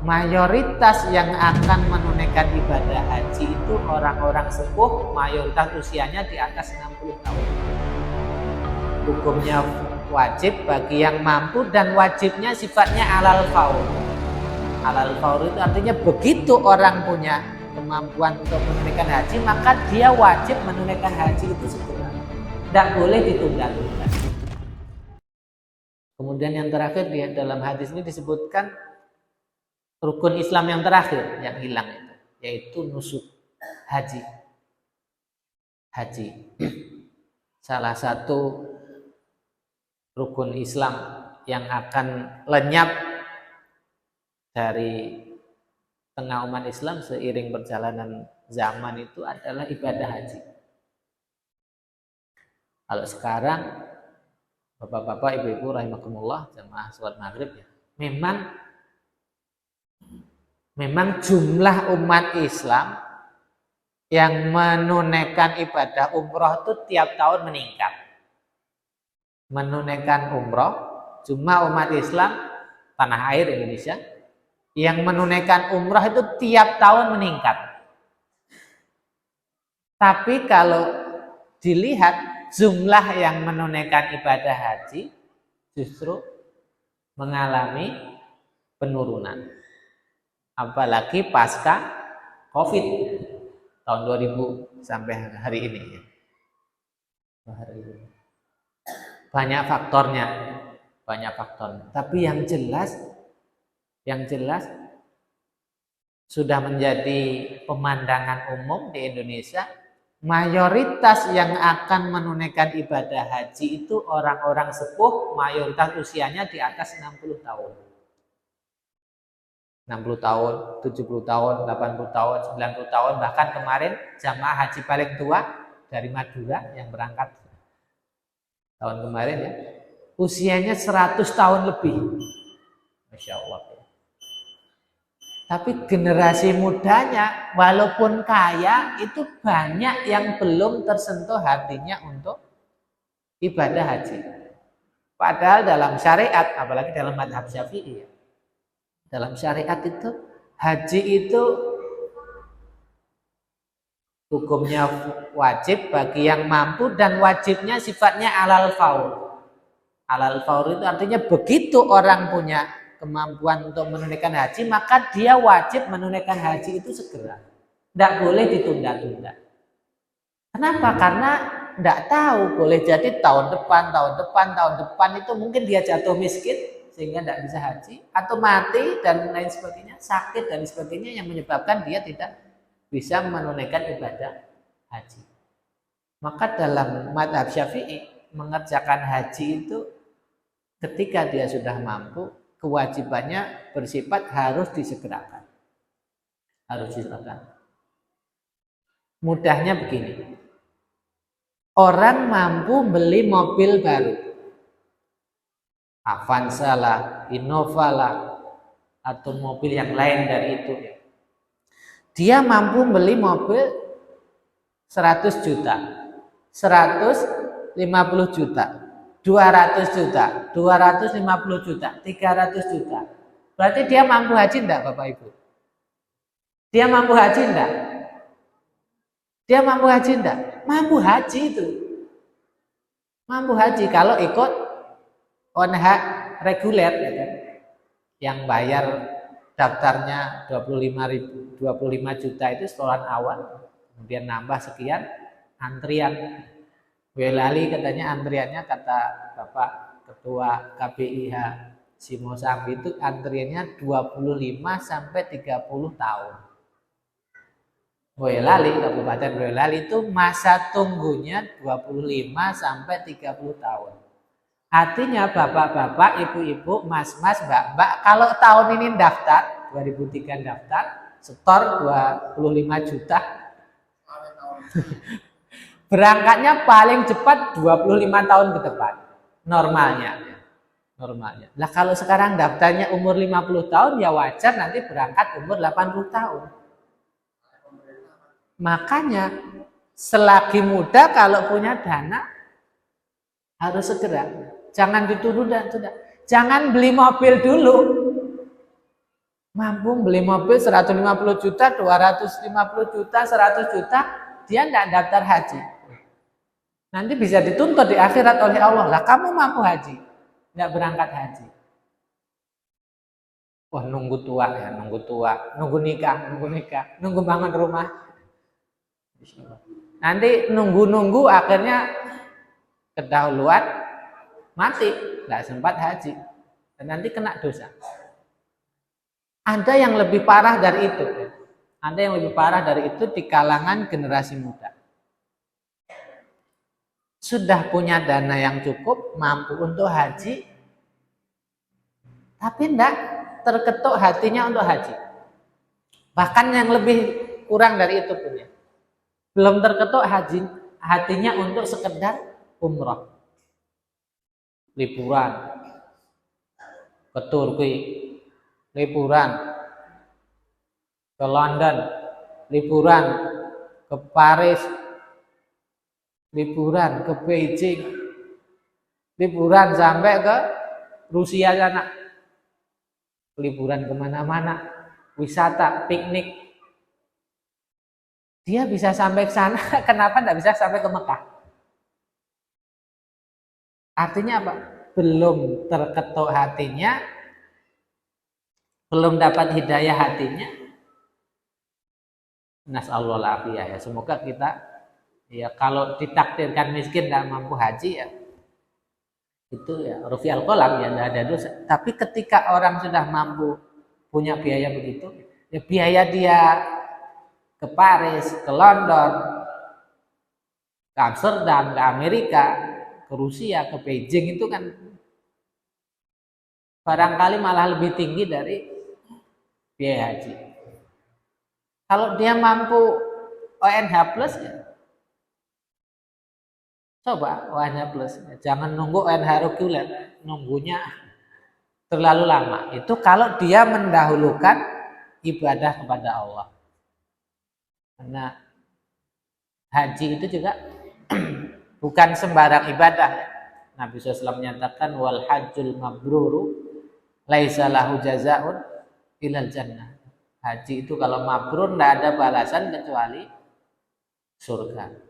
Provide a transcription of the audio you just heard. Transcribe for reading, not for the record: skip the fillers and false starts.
mayoritas yang akan menunaikan ibadah haji itu orang-orang sepuh, mayoritas usianya di atas 60 tahun. Hukumnya wajib bagi yang mampu dan wajibnya sifatnya alal faur. Alal faur itu artinya begitu orang punya kemampuan untuk menunaikan haji, maka dia wajib menunaikan haji itu segera. Tidak boleh ditunda-tunda. Kemudian yang terakhir dalam hadis ini disebutkan rukun Islam yang terakhir yang hilang itu, yaitu nusuk, haji. Haji. Salah satu rukun Islam yang akan lenyap dari tengah umat Islam seiring perjalanan zaman itu adalah ibadah haji. Kalau sekarang Bapak-bapak, ibu-ibu rahimakumullah, jamaah sholat maghrib ya, memang jumlah umat Islam yang menunaikan ibadah umroh itu tiap tahun meningkat. Menunaikan umroh, jumlah umat Islam tanah air Indonesia yang menunaikan umroh itu tiap tahun meningkat. Tapi kalau dilihat jumlah yang menunaikan ibadah haji justru mengalami penurunan. Apalagi pasca COVID tahun 2000 sampai hari ini. Banyak faktornya. Tapi yang jelas sudah menjadi pemandangan umum di Indonesia. Mayoritas yang akan menunaikan ibadah haji itu orang-orang sepuh, mayoritas usianya di atas 60 tahun. 60 tahun, 70 tahun, 80 tahun, 90 tahun, bahkan kemarin jamaah haji paling tua dari Madura yang berangkat tahun kemarin ya, usianya 100 tahun lebih. Masya Allah. Tapi generasi mudanya walaupun kaya itu banyak yang belum tersentuh hatinya untuk ibadah haji. Padahal dalam syariat, apalagi dalam mazhab Syafi'i, dalam syariat itu haji itu hukumnya wajib bagi yang mampu dan wajibnya sifatnya alal faur. Alal faur itu artinya begitu orang punya kemampuan untuk menunaikan haji, maka dia wajib menunaikan haji itu segera. Tidak boleh ditunda-tunda. Kenapa? Karena tidak tahu, boleh jadi tahun depan itu mungkin dia jatuh miskin sehingga tidak bisa haji, atau mati dan lain sebagainya, sakit dan sebagainya yang menyebabkan dia tidak bisa menunaikan ibadah haji. Maka dalam mazhab Syafi'i mengerjakan haji itu ketika dia sudah mampu, kewajibannya bersifat harus disegerakan. Mudahnya begini. Orang mampu beli mobil baru. Avanza lah, Innova lah, atau mobil yang lain dari itu. Dia mampu beli mobil 100 juta, 150 juta. 200 juta, 250 juta, 300 juta. Berarti dia mampu haji enggak Bapak Ibu? Dia mampu haji enggak? Dia mampu haji enggak? Mampu haji itu. Mampu haji kalau ikut ONH reguler ya, yang bayar daftarnya 25 juta itu setoran awal, kemudian nambah sekian antrian. Welali katanya antriannya, kata Bapak Ketua KPIH Simosambi itu antriannya 25 sampai 30 tahun. Welali, Kabupaten Welali itu masa tunggunya 25 sampai 30 tahun. Artinya bapak-bapak, ibu-ibu, mas-mas, mbak-mbak, kalau tahun ini daftar, 2003 daftar, setor 25 juta. Berangkatnya paling cepat 25 tahun ke depan. Normalnya. Nah kalau sekarang daftarnya umur 50 tahun, ya wajar nanti berangkat umur 80 tahun. Makanya selagi muda kalau punya dana harus segera. Jangan ditunda-tunda. Jangan beli mobil dulu. Mampu beli mobil 150 juta, 250 juta, 100 juta, dia tidak daftar haji. Nanti bisa dituntut di akhirat oleh Allah. Lah kamu mampu haji, tidak berangkat haji. Wah, nunggu tua ya, nunggu nikah, nunggu bangun rumah. Nanti nunggu akhirnya kedahuluan mati, nggak sempat haji, dan nanti kena dosa. Ada yang lebih parah dari itu. Ada yang lebih parah dari itu di kalangan generasi muda. Sudah punya dana yang cukup, mampu untuk haji, tapi tidak terketuk hatinya untuk haji. Bahkan yang lebih kurang dari itu punya. Belum terketuk hatinya untuk sekedar umroh. Liburan ke Turki, liburan ke London, liburan ke Paris, liburan ke Beijing, liburan sampai ke Rusia sana, liburan kemana-mana, wisata, piknik. Dia bisa sampai ke sana, kenapa tidak bisa sampai ke Mekah? Artinya apa? Belum terketuk hatinya, belum dapat hidayah hatinya. Nas'allahu al-afiyah ya. Semoga kita ya kalau ditakdirkan miskin dan mampu haji ya itu ya rufi'al qalam ya, tidak ada dosa. Tapi ketika orang sudah mampu punya biaya begitu, ya biaya dia ke Paris, ke London, ke Amsterdam, ke Amerika, ke Rusia, ke Beijing itu kan barangkali malah lebih tinggi dari biaya haji. Kalau dia mampu ONH plus ya coba ONH plus, jangan nunggu ONH reguler, nunggunya terlalu lama. Itu kalau dia mendahulukan ibadah kepada Allah. Karena haji itu juga bukan sembarang ibadah. Nabi SAW menyatakan wal hajjul mabruru laisa lahu jazaa'un ilal jannah. Haji itu kalau mabrur tidak ada balasan kecuali surga.